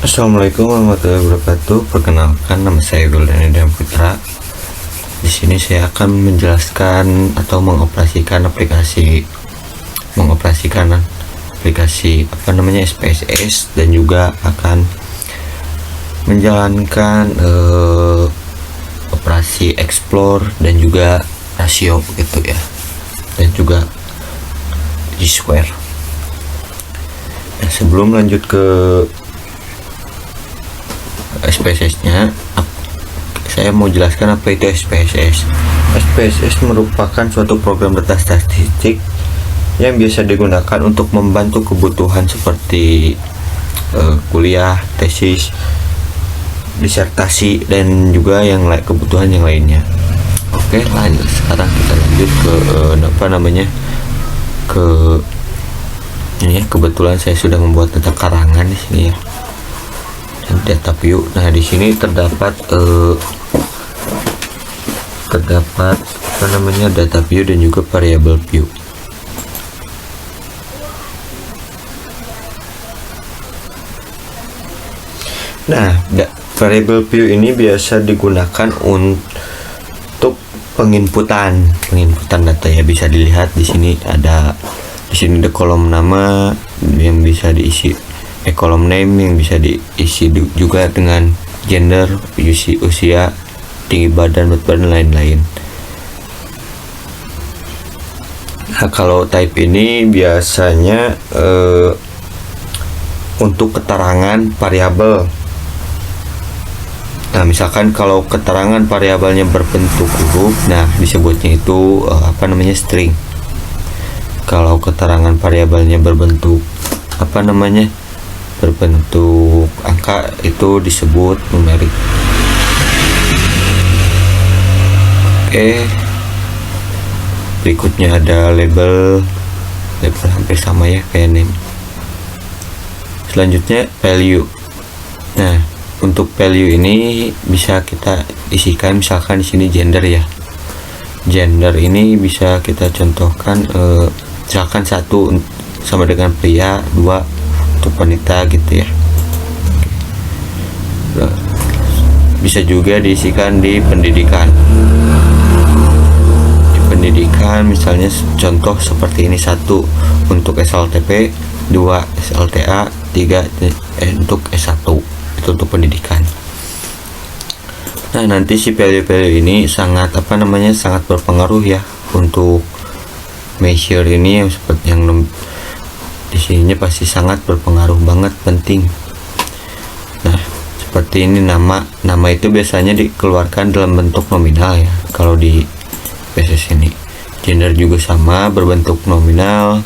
Assalamualaikum warahmatullahi wabarakatuh. Perkenalkan, nama saya Guldani dan Putra. Di sini saya akan menjelaskan atau mengoperasikan aplikasi SPSS, dan juga akan menjalankan operasi explore dan juga rasio gitu ya, dan juga G-square. Nah, sebelum lanjut ke SPSS-nya, saya mau jelaskan apa itu SPSS. SPSS merupakan suatu program data statistik yang biasa digunakan untuk membantu kebutuhan seperti kuliah, tesis, disertasi, dan juga kebutuhan yang lainnya. Oke, lanjut. Sekarang kita lanjut ke ini ya. Kebetulan saya sudah membuat data karangan di sini ya, data view. Nah, di sini terdapat data view dan juga variable view. Nah, variable view ini biasa digunakan untuk penginputan data ya. Bisa dilihat di sini ada kolom nama yang bisa diisi, kolom name yang bisa diisi juga dengan gender, usia, tinggi badan, berat badan, lain-lain. Nah, kalau type ini biasanya untuk keterangan variabel. Nah, misalkan kalau keterangan variabelnya berbentuk huruf, nah disebutnya itu string. Kalau keterangan variabelnya berbentuk angka, itu disebut numerik. Oke, berikutnya ada label hampir sama ya kayak name. Selanjutnya value. Nah, untuk value ini bisa kita isikan, misalkan di sini gender ya. Gender ini bisa kita contohkan misalkan 1 sama dengan pria, 2 untuk wanita gitu ya. Bisa juga diisikan di pendidikan. Di pendidikan misalnya contoh seperti ini: 1 untuk SLTP, 2 SLTA, 3 untuk S1. Itu untuk pendidikan. Nah, nanti si value-value ini sangat berpengaruh ya untuk measure ini, yang seperti yang di sininya pasti sangat berpengaruh banget, penting. Nah, seperti ini nama itu biasanya dikeluarkan dalam bentuk nominal ya kalau di PSS ini. Gender juga sama, berbentuk nominal.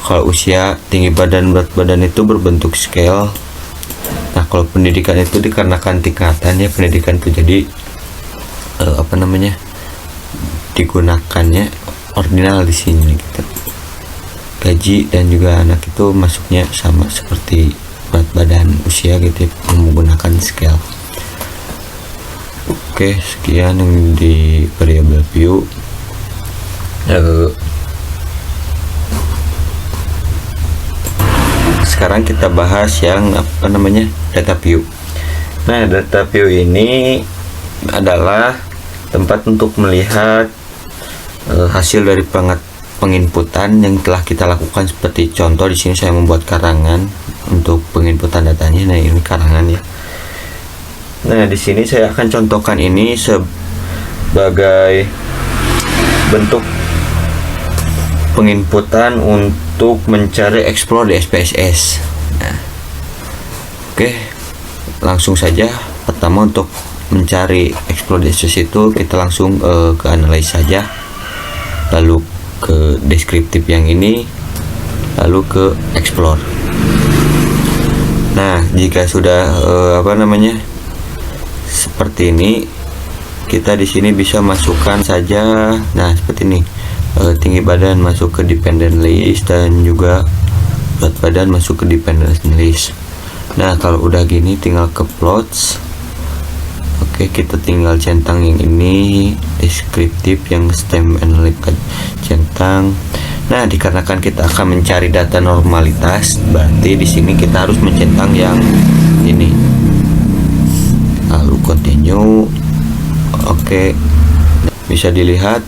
Kalau usia, tinggi badan, berat badan itu berbentuk scale. Nah, kalau pendidikan itu dikarenakan tingkatan ya pendidikan itu, jadi digunakannya ordinal di sini gitu. Gaji dan juga anak itu masuknya sama seperti berat badan, usia gitu ya, menggunakan scale. Oke, sekian yang di variable view. Sekarang kita bahas yang data view. Nah, data view ini adalah tempat untuk melihat hasil dari penginputan yang telah kita lakukan. Seperti contoh di sini saya membuat karangan untuk penginputan datanya. Nah, ini karangan ya. Nah, di sini saya akan contohkan ini sebagai bentuk penginputan untuk mencari explore di SPSS. Nah, oke, langsung saja. Pertama, untuk mencari explore di SPSS itu kita langsung ke analyze saja, lalu ke deskriptif yang ini, lalu ke explore. Nah, jika sudah seperti ini, kita di sini bisa masukkan saja. Nah, seperti ini. Tinggi badan masuk ke dependent list dan juga berat badan masuk ke dependent list. Nah, kalau udah gini tinggal ke plots. Oke, kita tinggal centang yang ini deskriptif, yang stem and lip centang. Nah, dikarenakan kita akan mencari data normalitas, berarti di sini kita harus mencentang yang ini. Lalu continue. Oke. Bisa dilihat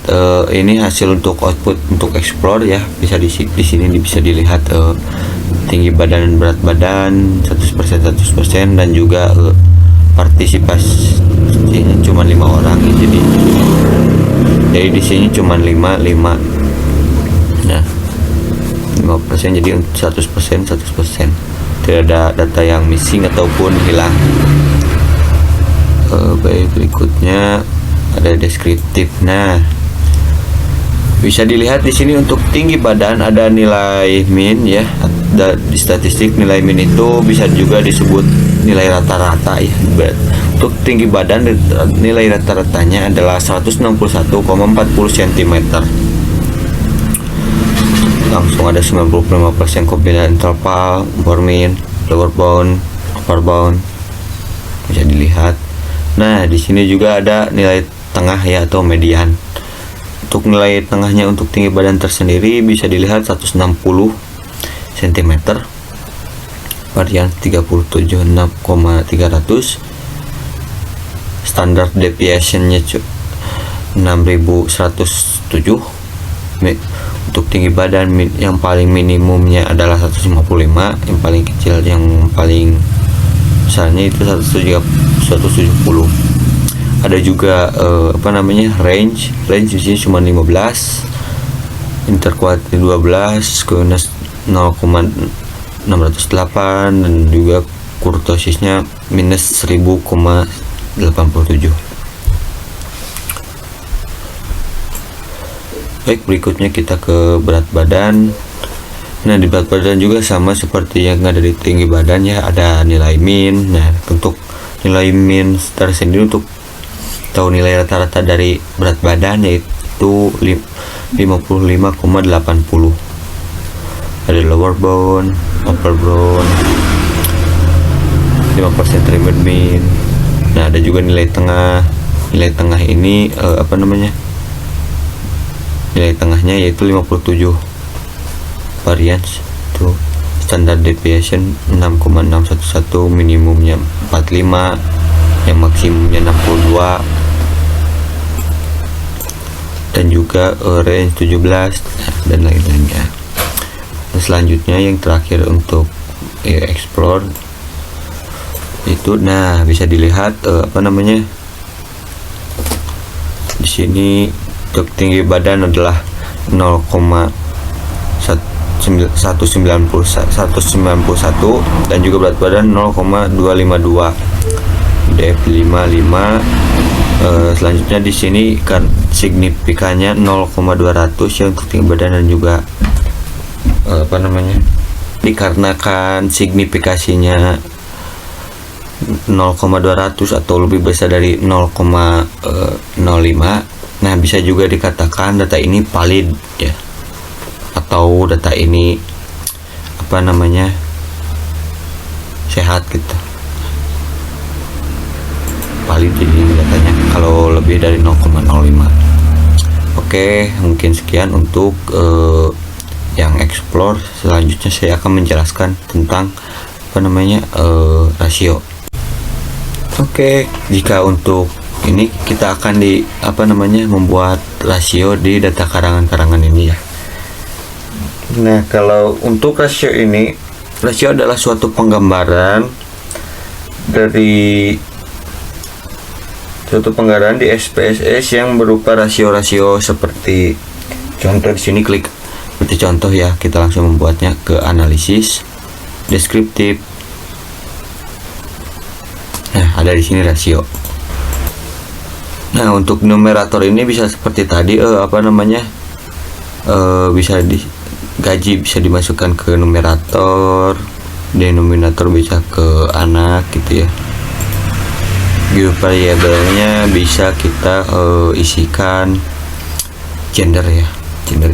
ini hasil untuk output untuk explore ya. Bisa di sini bisa dilihat tinggi badan dan berat badan 100% dan juga partisipasinya cuma 5 orang. Jadi di sini cuma 5. Nah, 5% jadi 100%. Tidak ada data yang missing ataupun hilang. Baik, berikutnya ada deskriptif. Nah, bisa dilihat di sini untuk tinggi badan ada nilai min ya. Di statistik nilai min itu bisa juga disebut nilai rata-rata ya. Untuk tinggi badan nilai rata-ratanya adalah 161,40 cm. Langsung ada 95% kombinasi interval, upper min, lower bound, upper bound. Bisa dilihat. Nah, di sini juga ada nilai tengah ya atau median. Untuk nilai tengahnya untuk tinggi badan tersendiri bisa dilihat 160 cm. Varian 37,6,300. Standar deviation-nya 6107. Untuk tinggi badan yang paling minimumnya adalah 155, yang paling kecil yang paling besarnya itu 170. Ada juga range di sini cuma 15, interquartile 12, keunus 0,608 dan juga kurtosisnya minus 1000,87. Baik, berikutnya kita ke berat badan. Nah, di berat badan juga sama seperti yang ada di tinggi badan ya, ada nilai min. Nah, untuk nilai min tersendiri untuk tahu nilai rata-rata dari berat badan yaitu 55,80. Ada lower bound, upper bound, 5% trimmed min. Nah, ada juga nilai tengah. Nilai tengah ini nilai tengahnya yaitu 57. Variance itu standard deviation 6,611, minimumnya 45, yang maksimumnya 62, dan juga range 17 dan lain-lainnya. Nah, selanjutnya yang terakhir untuk explore itu, nah bisa dilihat di sini untuk tinggi badan adalah 191 dan juga berat badan 0,252, df 55. Selanjutnya di sini kan signifikannya 0,200 ya untuk tinggi badan dan juga dikarenakan signifikasinya 0,200 atau lebih besar dari 0,05. Nah, bisa juga dikatakan data ini valid ya, atau data ini sehat gitu. Valid jadi datanya kalau lebih dari 0,05. Oke, mungkin sekian untuk yang explore. Selanjutnya saya akan menjelaskan tentang rasio. Oke, jika untuk ini kita akan membuat rasio di data karangan ini ya. Nah, kalau untuk rasio ini, rasio adalah suatu penggambaran di SPSS yang berupa rasio-rasio seperti contoh di sini. Klik seperti contoh ya, kita langsung membuatnya ke analisis, deskriptif. Nah, ada di sini rasio. Nah, untuk numerator ini bisa seperti tadi bisa gaji bisa dimasukkan ke numerator, denominator bisa ke anak gitu ya. Given variabelnya bisa kita isikan gender ya, gender.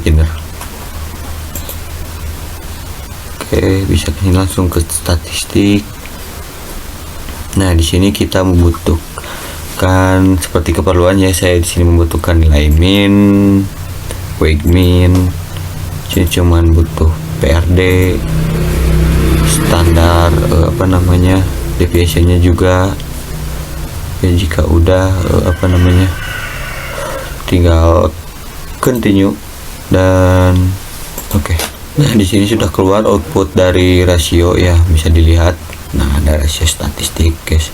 Oke, bisa langsung ke statistik. Nah, di sini kita membutuhkan seperti keperluannya. Saya di sini membutuhkan nilai min, weight min, Sini cuman butuh PRD, standar deviationnya juga ya. Jika udah tinggal continue dan oke. Nah, di sini sudah keluar output dari rasio ya, bisa dilihat. Nah, ada rasio statistik, guys.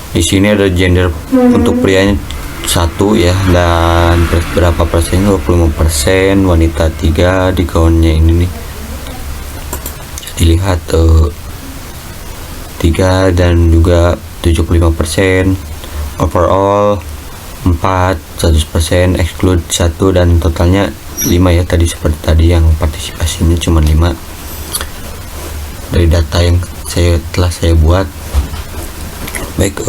Di sini ada gender untuk prianya 1 ya, dan berapa persen? 25%, wanita 3 di kawannya ini nih. Dilihat 3 dan juga 75%, overall 4, 100%, exclude 1 dan totalnya 5 ya, tadi seperti tadi yang partisipasinya cuma 5 dari data yang telah saya buat. Baik,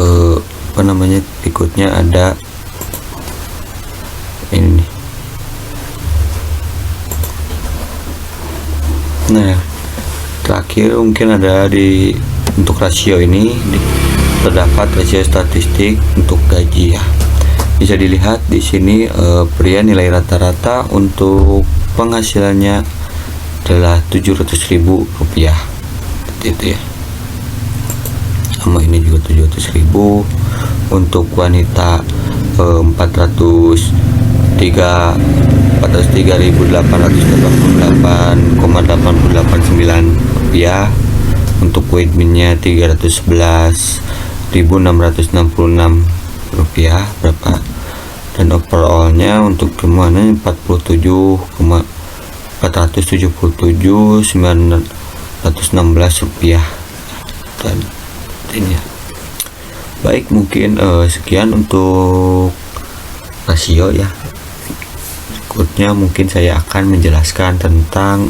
berikutnya ada ini nih. Nah, terakhir mungkin ada untuk rasio ini terdapat rasio statistik untuk gaji ya. Bisa dilihat di sini pria nilai rata-rata untuk penghasilannya adalah 700.000 rupiah. Itu ya. Sama ini juga 700.000. Untuk wanita 403.888,889 rupiah. Untuk weight minnya 311.666 rupiah berapa, dan overallnya untuk semuanya 47.477.916 rupiah. Dan ini ya. Baik, mungkin sekian untuk rasio ya. Berikutnya mungkin saya akan menjelaskan tentang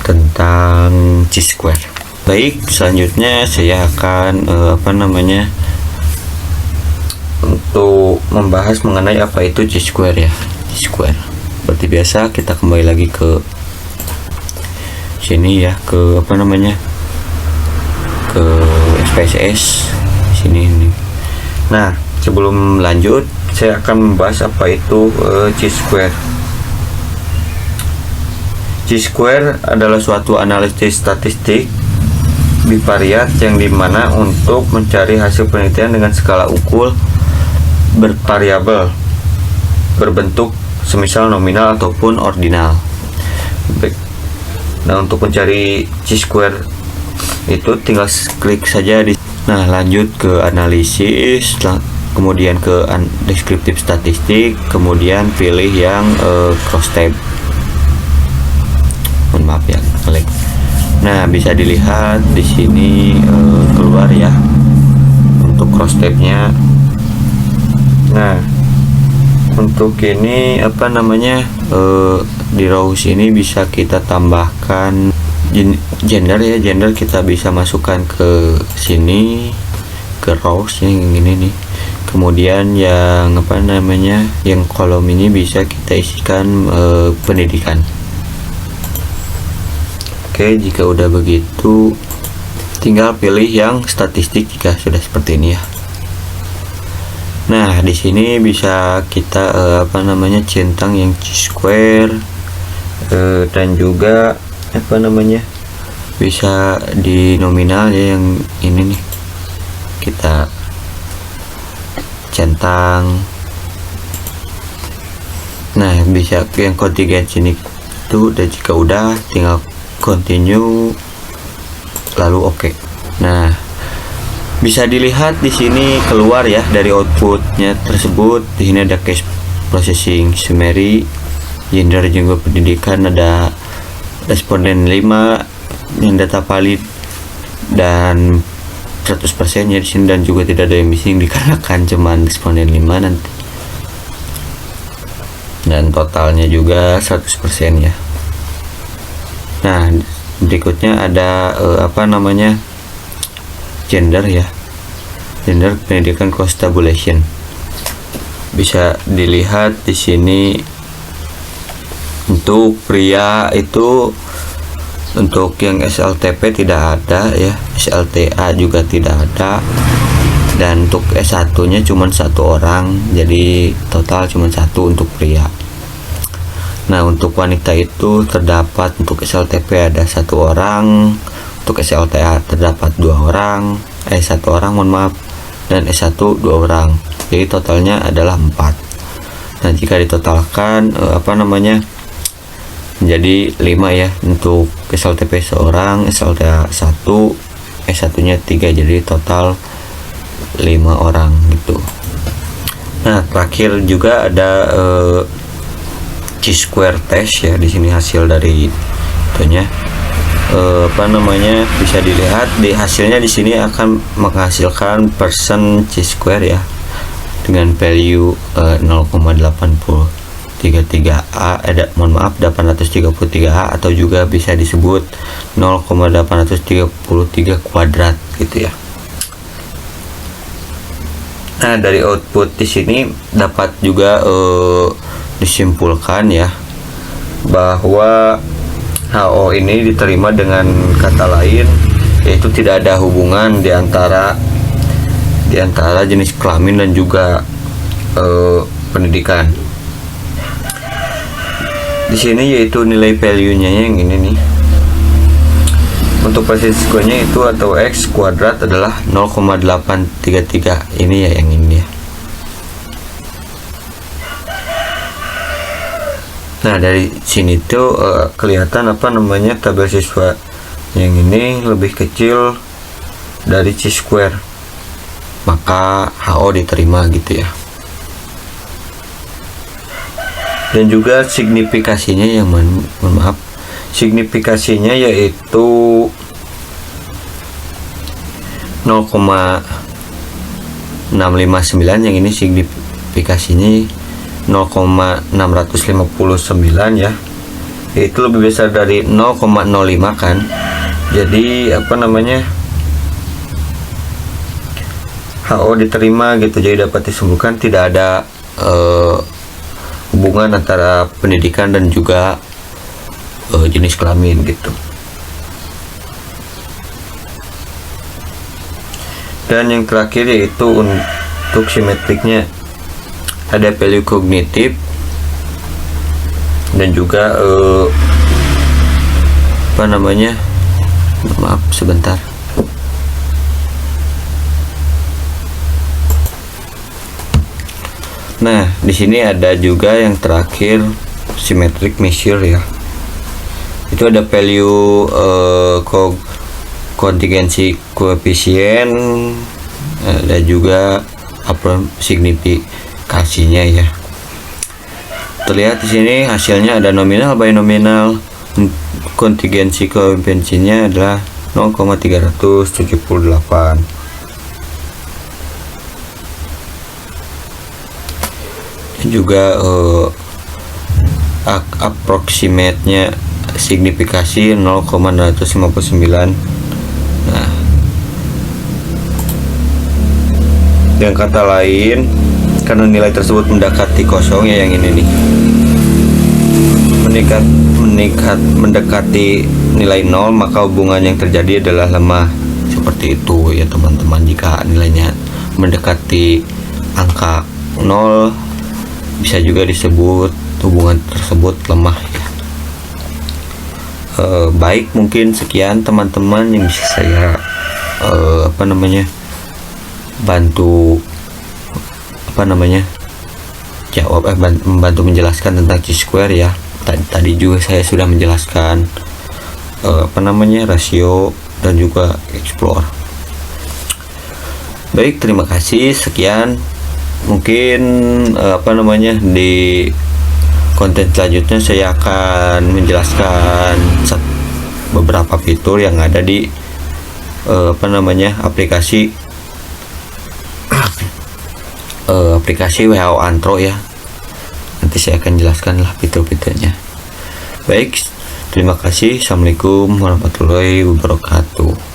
tentang chi-square. Baik, selanjutnya saya akan untuk membahas mengenai apa itu chi-square ya. Chi-square. Seperti biasa kita kembali lagi ke sini ya, ke ke SPSS sini ini. Nah, sebelum lanjut saya akan membahas apa itu chi-square. Chi-square adalah suatu analisis statistik bivariat yang dimana untuk mencari hasil penelitian dengan skala ukur bervariabel berbentuk semisal nominal ataupun ordinal. Nah, untuk mencari chi-square itu tinggal klik saja di. Nah, lanjut ke analisis, kemudian ke deskriptif statistik, kemudian pilih yang cross tab. Mohon maaf ya, klik. Nah, bisa dilihat di sini keluar ya untuk cross tabnya. Nah, untuk ini di rows ini bisa kita tambahkan gender ya. Gender kita bisa masukkan ke sini, ke rows yang ini nih. Kemudian yang yang kolom ini bisa kita isikan pendidikan. Oke, jika udah begitu tinggal pilih yang statistik jika sudah seperti ini ya. Nah, di sini bisa kita centang yang chi-square dan juga bisa di nominal ya, yang ini nih kita centang. Nah, bisa yang kontingen sini itu, dan jika udah tinggal continue lalu oke. Nah, bisa dilihat di sini keluar ya dari outputnya tersebut. Di sini ada case processing summary, gender juga pendidikan, ada responden 5 yang data valid dan 100% nya di sini, dan juga tidak ada yang missing dikarenakan cuman responden 5 nanti. Dan totalnya juga 100% ya. Nah, berikutnya ada gender ya, gender pendidikan cross tabulation. Bisa dilihat di sini untuk pria itu, untuk yang SLTP tidak ada ya, SLTA juga tidak ada, dan untuk S1 nya cuma 1 orang, jadi total cuma 1 untuk pria. Nah, untuk wanita itu terdapat untuk SLTP ada 1 orang, untuk SLTA terdapat 2 orang, S1 orang mohon maaf, dan S1 2 orang. Jadi totalnya adalah 4. Nah, jika ditotalkan menjadi 5 ya, untuk SLTP seorang, SLTA 1, S1 nya 3, jadi total 5 orang gitu. Nah, terakhir juga ada Chi-square test ya. Di sini hasil dari itunya bisa dilihat di hasilnya. Di sini akan menghasilkan persen Chi-square ya, dengan value 0,833A 833A, atau juga bisa disebut 0,833 kuadrat gitu ya. Nah, dari output di sini dapat juga disimpulkan ya bahwa HO ini diterima dengan kata lain, yaitu tidak ada hubungan di antara jenis kelamin dan juga pendidikan. Di sini yaitu nilai value-nya yang ini nih. Untuk percentage square-nya itu atau X kuadrat adalah 0,833. Ini ya yang ini ya. Nah, dari sini tuh kelihatan tabel siswa yang ini lebih kecil dari Chi-square, maka HO diterima gitu ya. Dan juga signifikasinya yang signifikasinya yaitu 0,659, yang ini signifikasinya 0,659 ya, itu lebih besar dari 0,05 kan. Jadi HO diterima gitu. Jadi dapat disimpulkan tidak ada hubungan antara pendidikan dan juga jenis kelamin gitu. Dan yang terakhir yaitu untuk simetriknya ada value kognitif dan juga maaf sebentar. Nah, di sini ada juga yang terakhir symmetric measure ya. Itu ada value kontingensi koefisien, ada juga signifikasinya ya. Terlihat di sini hasilnya ada nominal binominal. Kontingensi koefisiennya adalah 0,378. Juga approximate-nya signifikasi 0,959. Nah, dengan kata lain, karena nilai tersebut mendekati kosong ya, yang ini nih, mendekati nilai 0, maka hubungan yang terjadi adalah lemah. Seperti itu ya teman-teman. Jika nilainya mendekati angka 0, bisa juga disebut hubungan tersebut lemah ya. Baik, mungkin sekian teman-teman yang bisa saya bantu jawab membantu menjelaskan tentang Chi-square ya. Tadi juga saya sudah menjelaskan rasio dan juga explore. Baik, terima kasih, sekian. Mungkin di konten selanjutnya saya akan menjelaskan beberapa fitur yang ada di aplikasi WHO Antro ya. Nanti saya akan jelaskan lah fitur-fiturnya. Baik, terima kasih. Assalamualaikum warahmatullahi wabarakatuh.